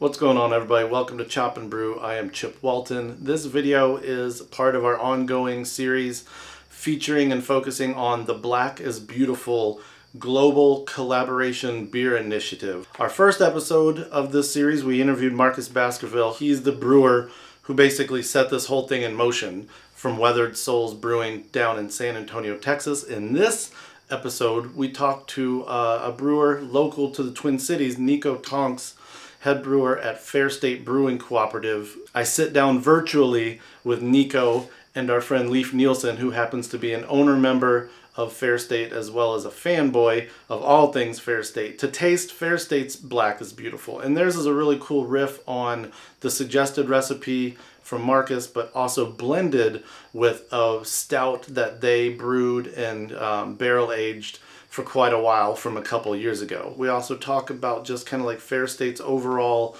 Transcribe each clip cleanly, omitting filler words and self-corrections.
What's going on, everybody? Welcome to Chop and Brew. I am Chip Walton. This video is part of our ongoing series featuring and focusing on the Black is Beautiful Global Collaboration Beer Initiative. Our first episode of this series, we interviewed Marcus Baskerville. He's the brewer who basically set this whole thing in motion from Weathered Souls Brewing down in San Antonio, Texas. In this episode, we talked to a brewer local to the Twin Cities, Niko Tonks, head brewer at Fair State Brewing Cooperative. I sit down virtually with Niko and our friend Leif Nielsen, who happens to be an owner member of Fair State as well as a fanboy of all things Fair State, to taste Fair State's Black is Beautiful. And theirs is a really cool riff on the suggested recipe from Marcus, but also blended with a stout that they brewed and barrel aged for quite a while from a couple of years ago. We also talk about just kind of like Fair State's overall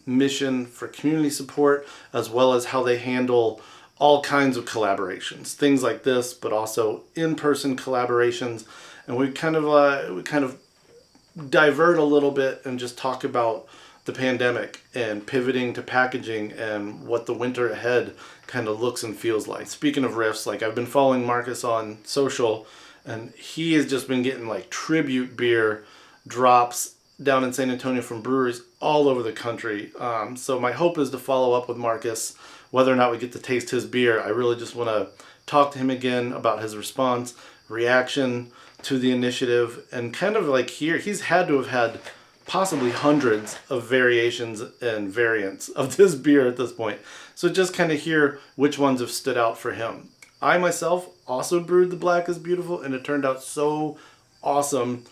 mission for community support, as well as how they handle all kinds of collaborations, things like this, but also in-person collaborations. And we kind of divert a little bit and just talk about the pandemic and pivoting to packaging and what the winter ahead kind of looks and feels like. Speaking of riffs, like I've been following Marcus on social, and he has just been getting like tribute beer drops down in San Antonio from breweries all over the country. So my hope is to follow up with Marcus, whether or not we get to taste his beer. I really just want to talk to him again about his response, reaction to the initiative, and kind of like he's had to have had possibly hundreds of variations and variants of this beer at this point. So just kind of hear which ones have stood out for him. I myself also brewed the Black is Beautiful, and it turned out so awesome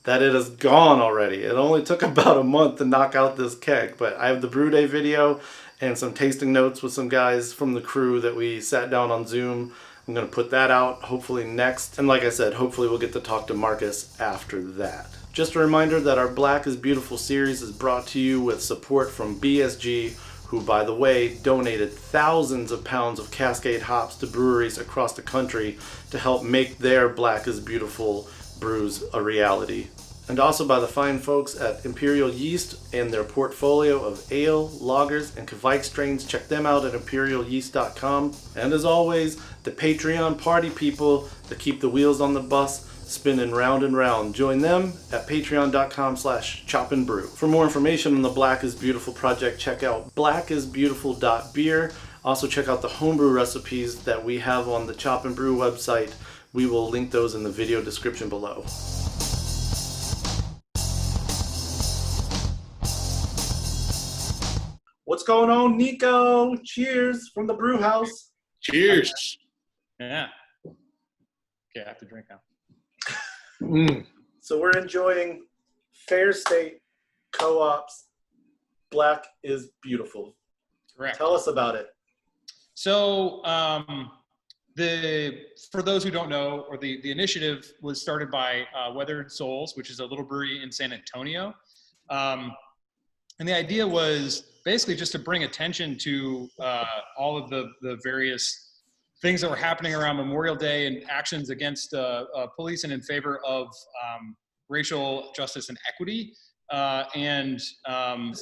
that it is gone already. It only took about a month to knock out this keg, but I have the brew day video and some tasting notes with some guys from the crew that we sat down on Zoom. I'm going to put that out hopefully next. And like I said, hopefully we'll get to talk to Marcus after that. Just a reminder that our Black is Beautiful series is brought to you with support from BSG, who, by the way, donated thousands of pounds of Cascade hops to breweries across the country to help make their Black is Beautiful brews a reality. And also by the fine folks at Imperial Yeast and their portfolio of ale, lagers, and Kvike strains. Check them out at imperialyeast.com. And as always, the Patreon party people that keep the wheels on the bus spinning round and round. Join them at patreon.com/chopandbrew. For more information on the Black is Beautiful project, check out blackisbeautiful.beer. Also check out the homebrew recipes that we have on the Chop and Brew website. We will link those in the video description below. What's going on, Niko? Cheers from the brew house. Cheers. Yeah. Okay, I have to drink now. So we're enjoying Fair State Co-op's Black is Beautiful. Correct. Tell us about it. So for those who don't know, or the initiative was started by Weathered Souls, which is a little brewery in San Antonio. And the idea was basically just to bring attention to all of the various things that were happening around Memorial Day and actions against police and in favor of racial justice and equity. And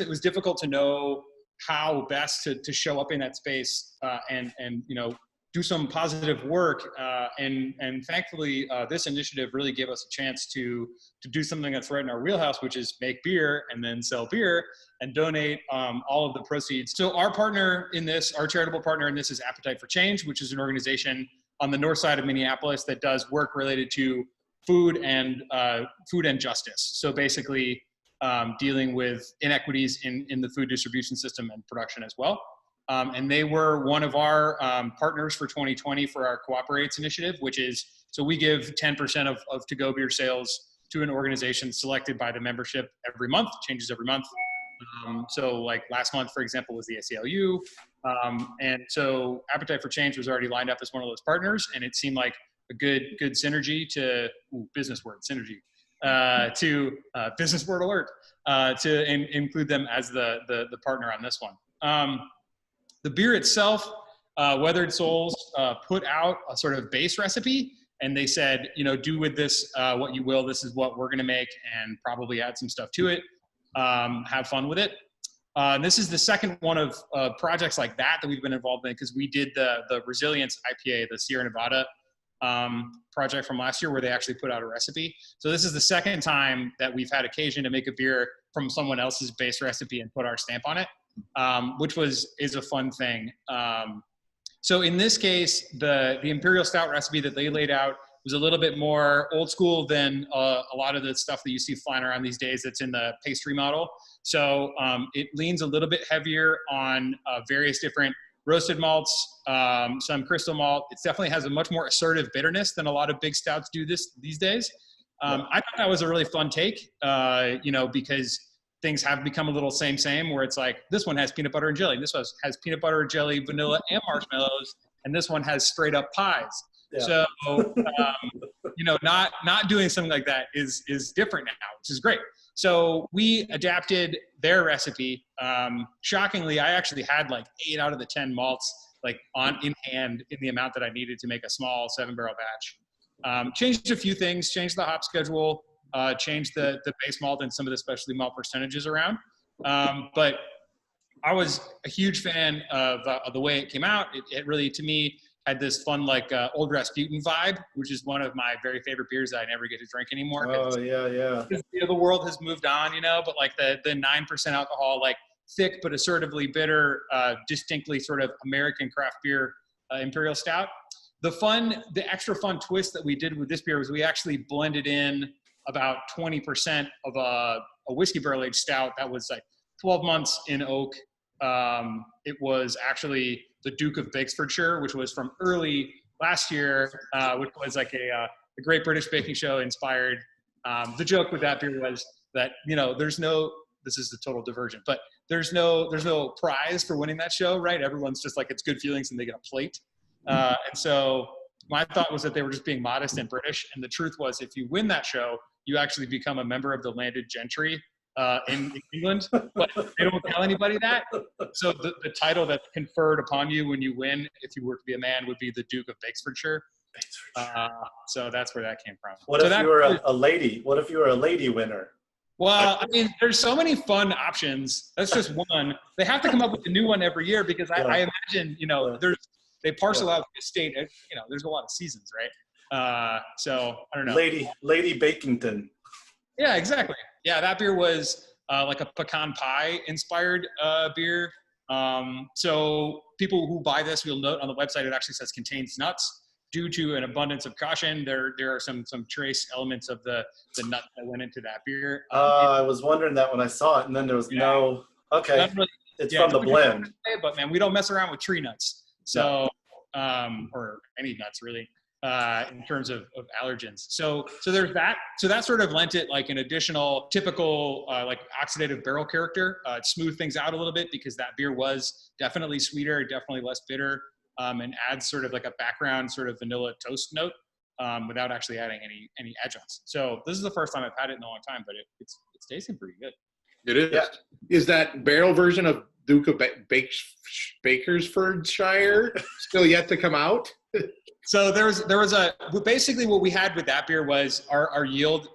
it was difficult to know how best to show up in that space and do some positive work. And thankfully, this initiative really gave us a chance to do something that's right in our wheelhouse, which is make beer and then sell beer and donate all of the proceeds. So our partner in this, our charitable partner in this, is Appetite for Change, which is an organization on the north side of Minneapolis that does work related to food and justice. So basically dealing with inequities in the food distribution system and production as well. And they were one of our partners for 2020 for our Cooperates initiative, which is, so we give 10% of to-go beer sales to an organization selected by the membership every month, changes every month. So like last month, for example, was the ACLU. And so Appetite for Change was already lined up as one of those partners, and it seemed like a good synergy to, business word, synergy, business word alert, to include them as the partner on this one. The beer itself, Weathered Souls put out a sort of base recipe, and they said, do with this what you will. This is what we're going to make, and probably add some stuff to it. Have fun with it. And this is the second one of projects like that we've been involved in, because we did the Resilience IPA, the Sierra Nevada project from last year, where they actually put out a recipe. So this is the second time that we've had occasion to make a beer from someone else's base recipe and put our stamp on it, which is a fun thing. So in this case, the Imperial Stout recipe that they laid out was a little bit more old school than a lot of the stuff that you see flying around these days that's in the pastry model. So it leans a little bit heavier on various different roasted malts, some crystal malt. It definitely has a much more assertive bitterness than a lot of big stouts do these days. I thought that was a really fun take, because things have become a little same, where it's like, this one has peanut butter and jelly. This one has peanut butter, jelly, vanilla, and marshmallows. And this one has straight up pies. Yeah. So, not doing something like that is different now, which is great. So we adapted their recipe. Shockingly, I actually had like 8 out of the 10 malts like in hand in the amount that I needed to make a small 7-barrel batch. Changed a few things, changed the hop schedule, changed the base malt and some of the specialty malt percentages around. But I was a huge fan of the way it came out. It really, to me, had this fun, like Old Rasputin vibe, which is one of my very favorite beers that I never get to drink anymore. Oh, yeah. The world has moved on, but like the 9% alcohol, like thick but assertively bitter, distinctly sort of American craft beer Imperial Stout. The extra fun twist that we did with this beer was we actually blended in about 20% of a whiskey barrel-aged stout that was like 12 months in oak. It was actually the Duke of Bakesfordshire, which was from early last year, which was like a Great British Baking Show inspired. The joke with that beer was that, this is a total diversion, but there's no prize for winning that show, right? Everyone's just like, it's good feelings and they get a plate. And so my thought was that they were just being modest and British. And the truth was, if you win that show, you actually become a member of the landed gentry in England, but they don't tell anybody that. So the title that's conferred upon you when you win, if you were to be a man, would be the Duke of Bakesfordshire. So that's where that came from. What if you were a lady? What if you were a lady winner? Well, I mean, there's so many fun options. That's just one. They have to come up with a new one every year, because I imagine, they parcel out the estate. There's a lot of seasons, right? So I don't know. Lady Bakington. Yeah, exactly. Yeah, that beer was like a pecan pie inspired beer. So people who buy this, you'll note on the website, it actually says contains nuts. Due to an abundance of caution, there are some trace elements of the nut that went into that beer. I was wondering that when I saw it, and then there was no. Okay, really, it's from the blend. But man, we don't mess around with tree nuts. So, or any nuts really. In terms of allergens. So there's that. So that sort of lent it like an additional typical like oxidative barrel character. It smoothed things out a little bit, because that beer was definitely sweeter, definitely less bitter, and adds sort of like a background sort of vanilla toast note without actually adding any adjuncts. So this is the first time I've had it in a long time, but it's tasting pretty good. It is. Yeah. Is that barrel version of Duke of Bakersfordshire still yet to come out? So there was basically what we had with that beer was our yield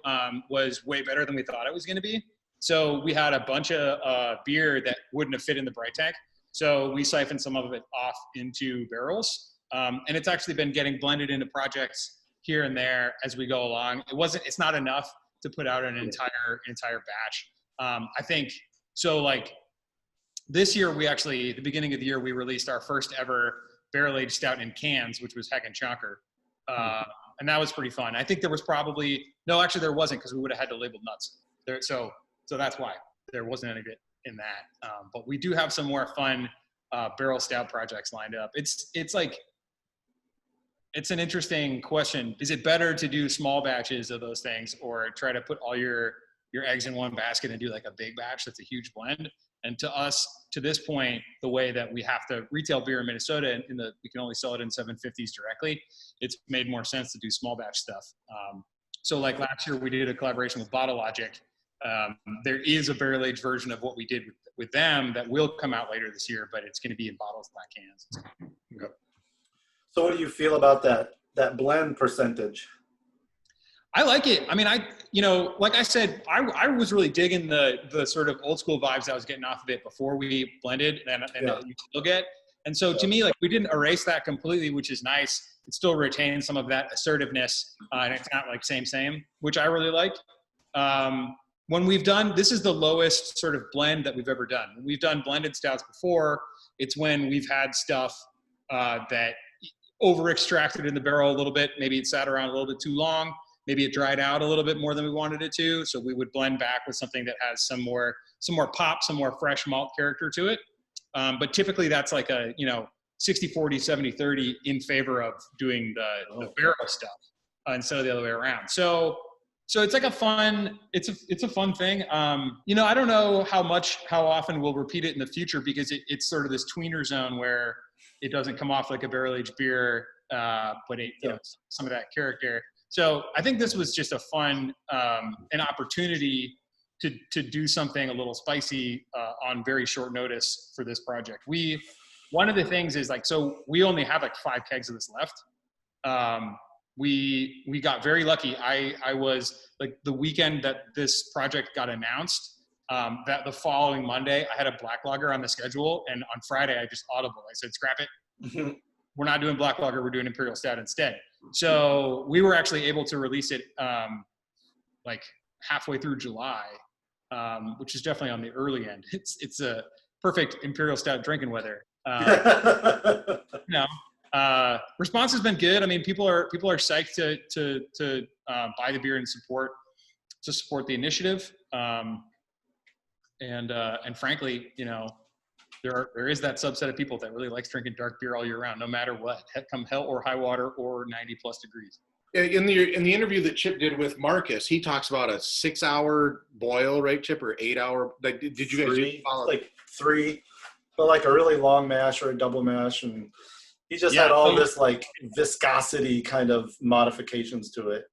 was way better than we thought it was going to be. So we had a bunch of beer that wouldn't have fit in the bright tank. So we siphoned some of it off into barrels, and it's actually been getting blended into projects here and there as we go along. It's not enough to put out an entire batch. I think so. Like this year, at the beginning of the year, we released our first ever barrel-aged stout in cans, which was Heck and Chonker. And that was pretty fun. I think there was there wasn't, because we would have had to label nuts. So that's why there wasn't any of it in that. But we do have some more fun barrel stout projects lined up. It's an interesting question. Is it better to do small batches of those things, or try to put all your eggs in one basket and do like a big batch that's a huge blend? And to us, to this point, the way that we have to retail beer in Minnesota, we can only sell it in 750s directly, it's made more sense to do small batch stuff. So like last year, we did a collaboration with Bottle Logic. There is a barrel-aged version of what we did with them that will come out later this year, but it's going to be in bottles, not cans. Okay. So what do you feel about that blend percentage? I like it. I mean, like I said, I was really digging the sort of old school vibes I was getting off of it before we blended, and you still get. And so to me, like, we didn't erase that completely, which is nice. It still retains some of that assertiveness, and it's not like same, which I really liked. When we've done, this is the lowest sort of blend that we've ever done. When we've done blended stouts before, it's when we've had stuff that over extracted in the barrel a little bit. Maybe it sat around a little bit too long. Maybe it dried out a little bit more than we wanted it to. So we would blend back with something that has some more pop, some more fresh malt character to it. But typically that's like a, 60-40, 70-30 in favor of doing the barrel stuff instead of the other way around. So it's like a fun thing. I don't know how often we'll repeat it in the future, because it's sort of this tweener zone where it doesn't come off like a barrel-aged beer, but it, some of that character. So I think this was just a fun, an opportunity to do something a little spicy on very short notice for this project. One of the things is so we only have like 5 kegs of this left. We got very lucky. I was like, the weekend that this project got announced, that the following Monday I had a black lager on the schedule, and on Friday I just audible. I said, scrap it. Mm-hmm. We're not doing black lager. We're doing Imperial Stout instead. So we were actually able to release it like halfway through July, which is definitely on the early end. It's a perfect Imperial Stout drinking weather. Response has been good. I mean, people are psyched to buy the beer and support the initiative. And frankly, there is that subset of people that really likes drinking dark beer all year round, no matter what, come hell or high water or 90+ degrees. In the interview that Chip did with Marcus, he talks about a 6-hour boil, right, Chip, or 8-hour? Like, did you guys follow? Like 3, but like a really long mash or a double mash, and he just had all this like viscosity kind of modifications to it.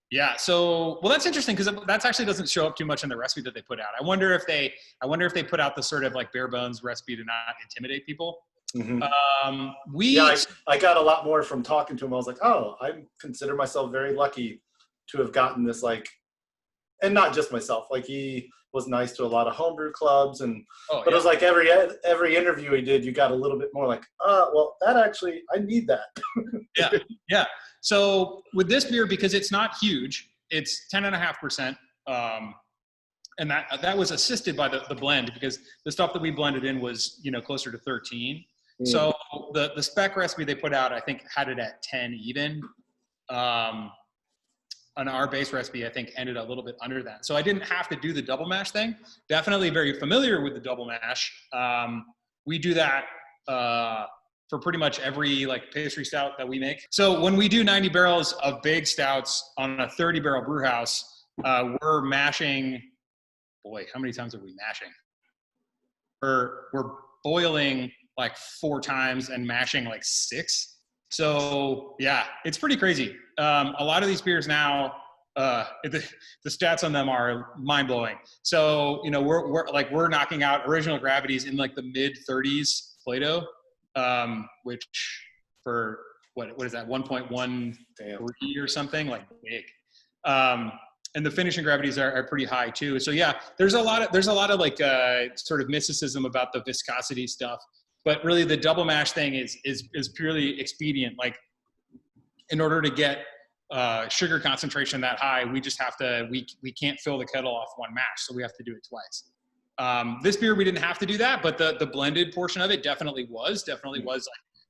Yeah. So, well, that's interesting, because that actually doesn't show up too much in the recipe that they put out. I wonder if they put out the sort of like bare bones recipe to not intimidate people. Mm-hmm. I got a lot more from talking to him. I was like, oh, I consider myself very lucky to have gotten this, like, and not just myself. Like, he was nice to a lot of homebrew clubs, and it was like every interview he did, you got a little bit more like, well, that actually, I need that. Yeah. So with this beer, because it's not huge, it's 10.5%. And that was assisted by the blend, because the stuff that we blended in was, closer to 13. Mm. So the spec recipe they put out, I think, had it at 10 even. On our base recipe, I think, ended a little bit under that. So I didn't have to do the double mash thing. Definitely very familiar with the double mash. We do that for pretty much every like pastry stout that we make. So when we do 90 barrels of big stouts on a 30 barrel brew house, we're mashing, boy, how many times are we mashing? We're boiling like 4 times and mashing like 6. So yeah, it's pretty crazy. A lot of these beers now, the stats on them are mind blowing. So, we're knocking out original gravities in like the mid 30s Plato, which for what is that? 1.13 or something, like big. And the finishing gravities are pretty high too. So yeah, there's a lot of like sort of mysticism about the viscosity stuff. But really, the double mash thing is purely expedient. Like, in order to get sugar concentration that high, we just have to we can't fill the kettle off one mash, so we have to do it twice. This beer, we didn't have to do that, but the blended portion of it definitely was like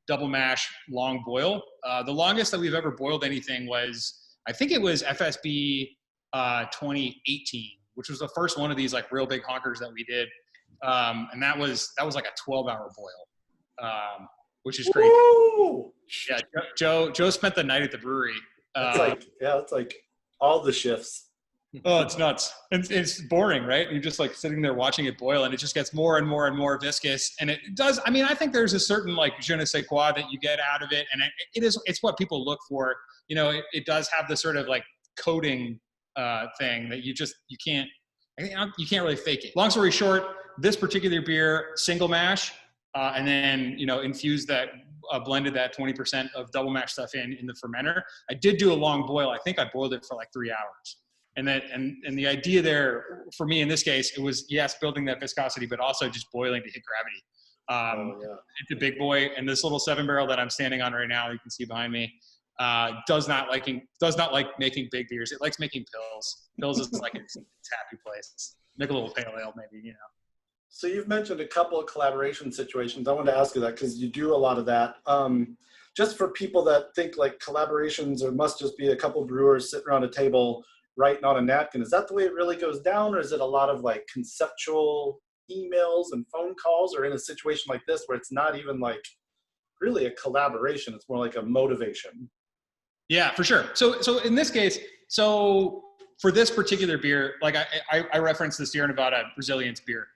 double mash long boil. The longest that we've ever boiled anything was, I think it was FSB 2018, which was the first one of these like real big honkers that we did. And that was like a 12-hour boil, which is crazy. Woo! Yeah, Joe spent the night at the brewery. It's like all the shifts. Oh, it's nuts. It's boring, right? You're just like sitting there watching it boil, and it just gets more and more and more viscous. And it does. I mean, I think there's a certain like je ne sais quoi that you get out of it, and it's what people look for. It does have the sort of like coating thing that you can't really fake it. Long story short, this particular beer, single mash, and then infuse that blended that 20% of double mash stuff in the fermenter. I did do a long boil. I think I boiled it for like 3 hours. And the idea there for me in this case, it was, yes, building that viscosity, but also just boiling to hit gravity. It's a big boy, and this little 7-barrel that I'm standing on right now, you can see behind me, does not like making big beers. It likes making pills. Pills is like its happy place. Make a little pale ale, maybe, you know. So you've mentioned a couple of collaboration situations. I wanted to ask you that because you do a lot of that. Just for people that think like collaborations or must just be a couple brewers sitting around a table writing on a napkin, is that the way it really goes down, or is it a lot of like conceptual emails and phone calls, or in a situation like this where it's not even like really a collaboration, it's more like a motivation? Yeah, for sure. So in this case, so for this particular beer, like I referenced the Sierra Nevada Brazilians beer.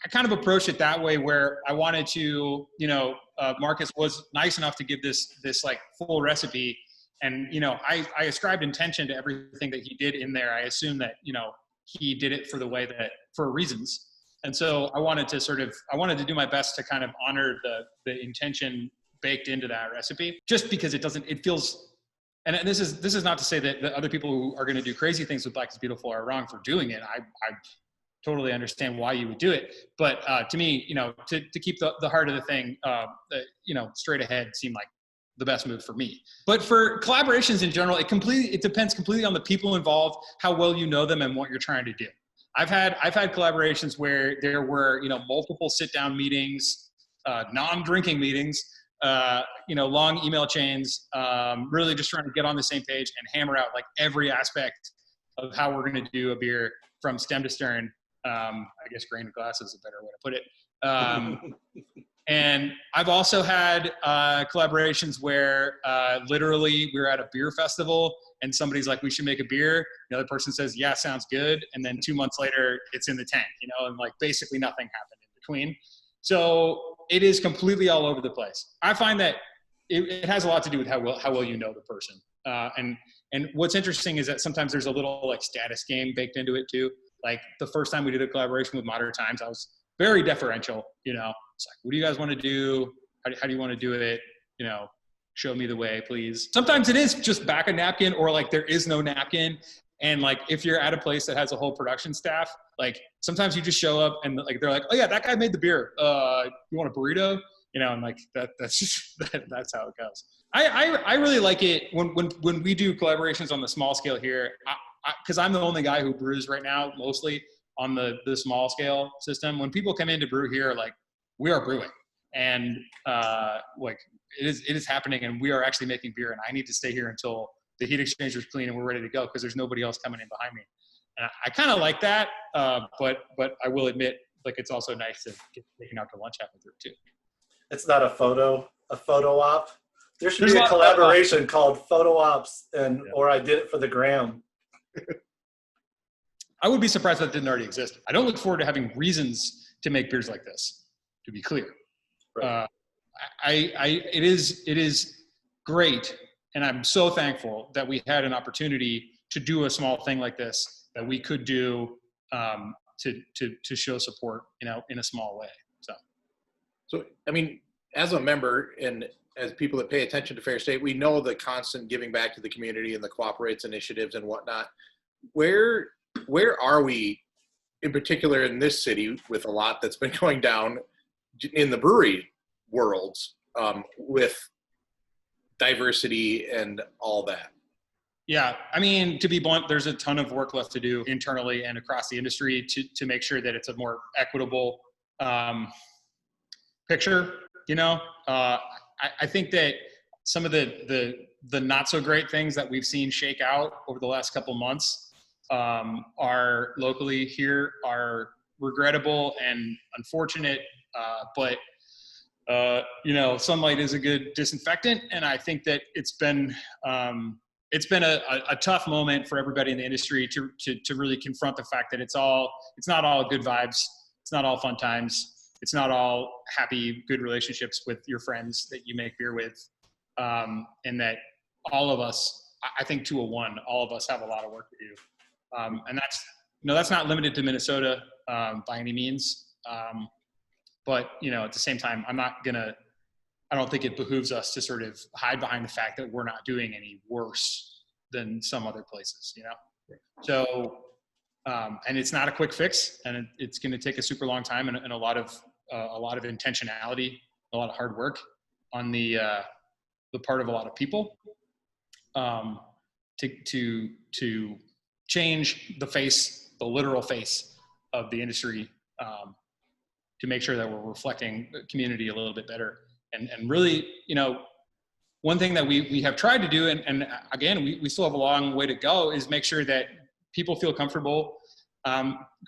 I kind of approached it that way, where I wanted to, you know, Marcus was nice enough to give this like full recipe. And, you know, I ascribed intention to everything that he did in there. I assume that, you know, he did it for reasons. And so I wanted to do my best to kind of honor the intention baked into that recipe, just because it feels, and this is not to say that the other people who are going to do crazy things with Black is Beautiful are wrong for doing it. I totally understand why you would do it. But to me, you know, to keep the heart of the thing, you know, straight ahead seemed like the best move for me. But for collaborations in general, it depends completely on the people involved, how well you know them, and what you're trying to do. I've had collaborations where there were, you know, multiple sit-down meetings, non-drinking meetings, you know, long email chains, really just trying to get on the same page and hammer out like every aspect of how we're going to do a beer from stem to stern. I guess grain to glass is a better way to put it. And I've also had collaborations where literally we were at a beer festival and somebody's like, we should make a beer. The other person says, yeah, sounds good. And then 2 months later, it's in the tank, you know, and like basically nothing happened in between. So it is completely all over the place. I find that it has a lot to do with how well you know the person. And what's interesting is that sometimes there's a little like status game baked into it too. Like the first time we did a collaboration with Modern Times, I was very deferential, you know. It's like, what do you guys want to do? How do you want to do it? You know, show me the way, please. Sometimes it is just back a napkin, or like there is no napkin. And like, if you're at a place that has a whole production staff, like sometimes you just show up and like, they're like, oh yeah, that guy made the beer. You want a burrito? You know, and like that's just, that's how it goes. I really like it when we do collaborations on the small scale here, because I'm the only guy who brews right now, mostly on the small scale system. When people come in to brew here, like, we are brewing, and like it is happening, and we are actually making beer, and I need to stay here until the heat exchanger is clean and we're ready to go, because there's nobody else coming in behind me. And I kind of like that, but I will admit, like, it's also nice to get taken out to lunch halfway through too. It's not a photo op. There should be a collaboration called Photo Ops, or I did it for the gram. I would be surprised that didn't already exist. I don't look forward to having reasons to make beers like this, to be clear. Right. It is great, and I'm so thankful that we had an opportunity to do a small thing like this that we could do to show support, you know, in a small way. So I mean, as a member and as people that pay attention to Fair State, we know the constant giving back to the community and the cooperates initiatives and whatnot. Where are we, in particular in this city, with a lot that's been going down in the brewery world, with diversity and all that? Yeah, I mean, to be blunt, there's a ton of work left to do internally and across the industry to make sure that it's a more equitable picture. You know, I think that some of the not so great things that we've seen shake out over the last couple months are locally here are regrettable and unfortunate, but you know, sunlight is a good disinfectant, and I think that it's been a tough moment for everybody in the industry to really confront the fact that it's not all good vibes, it's not all fun times, it's not all happy, good relationships with your friends that you make beer with, and that all of us, I think to a one, all of us have a lot of work to do. And that's not limited to Minnesota by any means. But, you know, at the same time, I'm I don't think it behooves us to sort of hide behind the fact that we're not doing any worse than some other places, you know? So, and it's not a quick fix, and it's going to take a super long time and a lot of intentionality, a lot of hard work on the part of a lot of people, to change the literal face of the industry, to make sure that we're reflecting the community a little bit better. And really, you know, one thing that we have tried to do, and again, we still have a long way to go, is make sure that people feel comfortable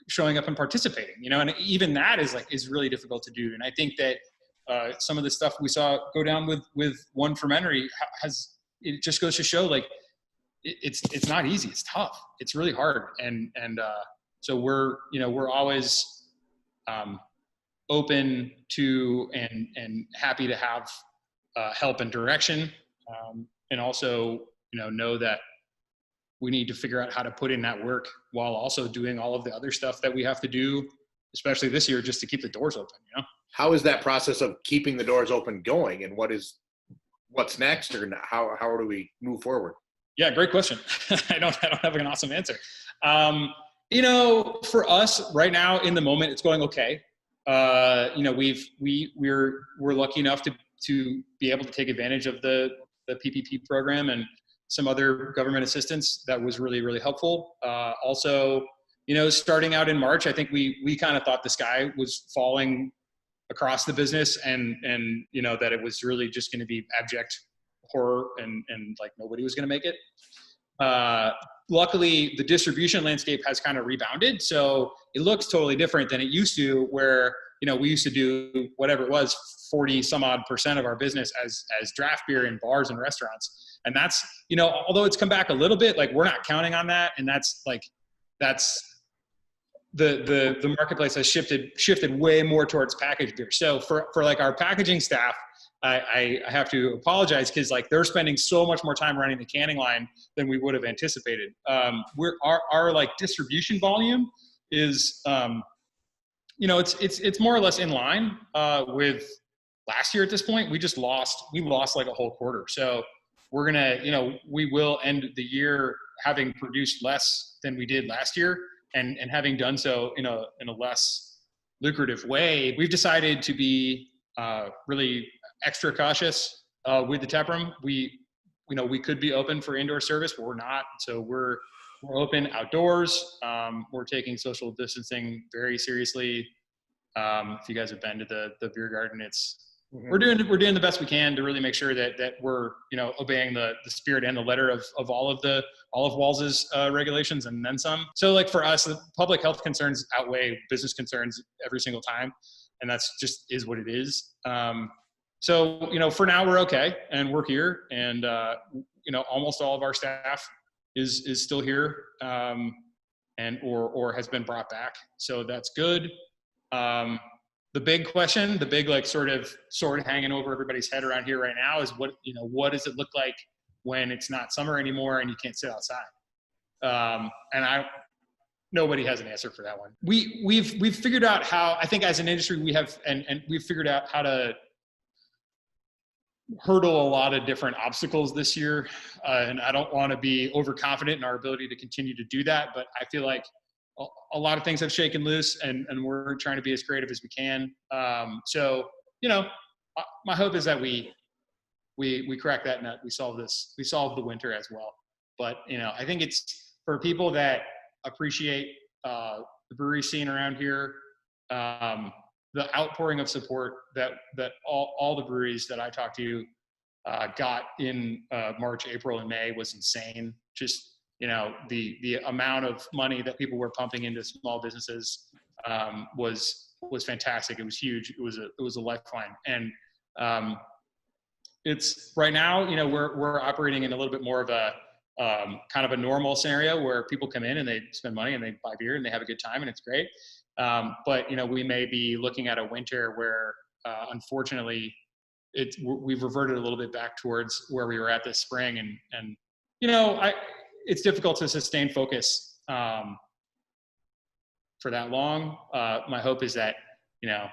showing up and participating, you know, and even that is really difficult to do. And I think that some of the stuff we saw go down with one fermentery it just goes to show, like, it's not easy. It's tough. It's really hard. And so we're always open to and happy to have help and direction, and also, you know that we need to figure out how to put in that work while also doing all of the other stuff that we have to do, especially this year, just to keep the doors open, you know? How is that process of keeping the doors open going, and what's next, or how do we move forward? Yeah, great question. I don't have an awesome answer. You know, for us right now in the moment, it's going okay. You know, we're lucky enough to be able to take advantage of the PPP program and some other government assistance that was really, really helpful. Also, you know, starting out in March, I think we kind of thought the sky was falling across the business, and you know, that it was really just going to be abject horror and like nobody was going to make it. Luckily, the distribution landscape has kind of rebounded, so it looks totally different than it used to, where, you know, we used to do whatever it was, 40 some odd % of our business as draft beer in bars and restaurants. And that's, you know, although it's come back a little bit, like, we're not counting on that. And that's the marketplace has shifted way more towards packaged beer. So for like our packaging staff, I have to apologize, because like they're spending so much more time running the canning line than we would have anticipated. Our like distribution volume is, you know, it's more or less in line with last year at this point. We lost like a whole quarter. So we're gonna, you know, we will end the year having produced less than we did last year, and having done so in a less lucrative way. We've decided to be really extra cautious with the taproom. We could be open for indoor service, but we're not. So we're open outdoors. We're taking social distancing very seriously. If you guys have been to the beer garden, we're doing the best we can to really make sure that we're, you know, obeying the spirit and the letter of all of Walz's regulations, and then some. So like for us, the public health concerns outweigh business concerns every single time, and that's just is what it is. So, you know, for now we're okay, and we're here, and you know, almost all of our staff is still here, and or has been brought back, so that's good. The big question, the big like sort of sword hanging over everybody's head around here right now is what does it look like when it's not summer anymore and you can't sit outside? And nobody has an answer for that one. We've figured out how, I think as an industry we have, and we've figured out how to hurdle a lot of different obstacles this year. And I don't want to be overconfident in our ability to continue to do that, but I feel like a lot of things have shaken loose, and we're trying to be as creative as we can. So, you know, my hope is that we crack that nut. We solve the winter as well. But, you know, I think it's for people that appreciate the brewery scene around here, the outpouring of support that all the breweries that I talked to got in March, April, and May was insane. Just, you know, the amount of money that people were pumping into small businesses was fantastic. It was huge. It was a lifeline. And it's right now, you know, we're operating in a little bit more of a kind of a normal scenario where people come in and they spend money and they buy beer and they have a good time, and it's great. But, you know, we may be looking at a winter where unfortunately we've reverted a little bit back towards where we were at this spring, and you know, it's difficult to sustain focus for that long. My hope is that, you know,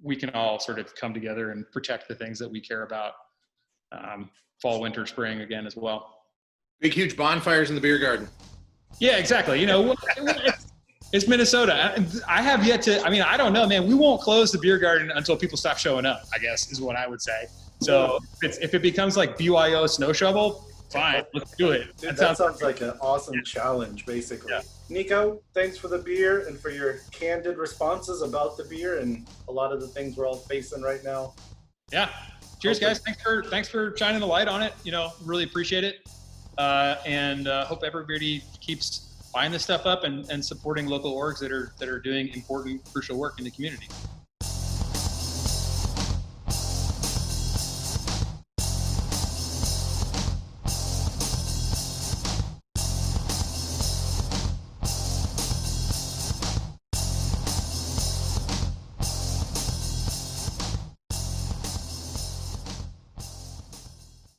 we can all sort of come together and protect the things that we care about, fall, winter, spring again as well. Big, huge bonfires in the beer garden. Yeah, exactly. You know, it's Minnesota. I have yet to, I mean, I don't know, man. We won't close the beer garden until people stop showing up, I guess, is what I would say. So if it becomes like BYO snow shovel, fine, let's do it. Dude, that sounds like an awesome challenge, basically. Yeah. Nico, thanks for the beer and for your candid responses about the beer and a lot of the things we're all facing right now. Yeah. Cheers, guys. Thanks for shining the light on it. You know, really appreciate it. And hope everybody keeps buying this stuff up and supporting local orgs that are doing important, crucial work in the community.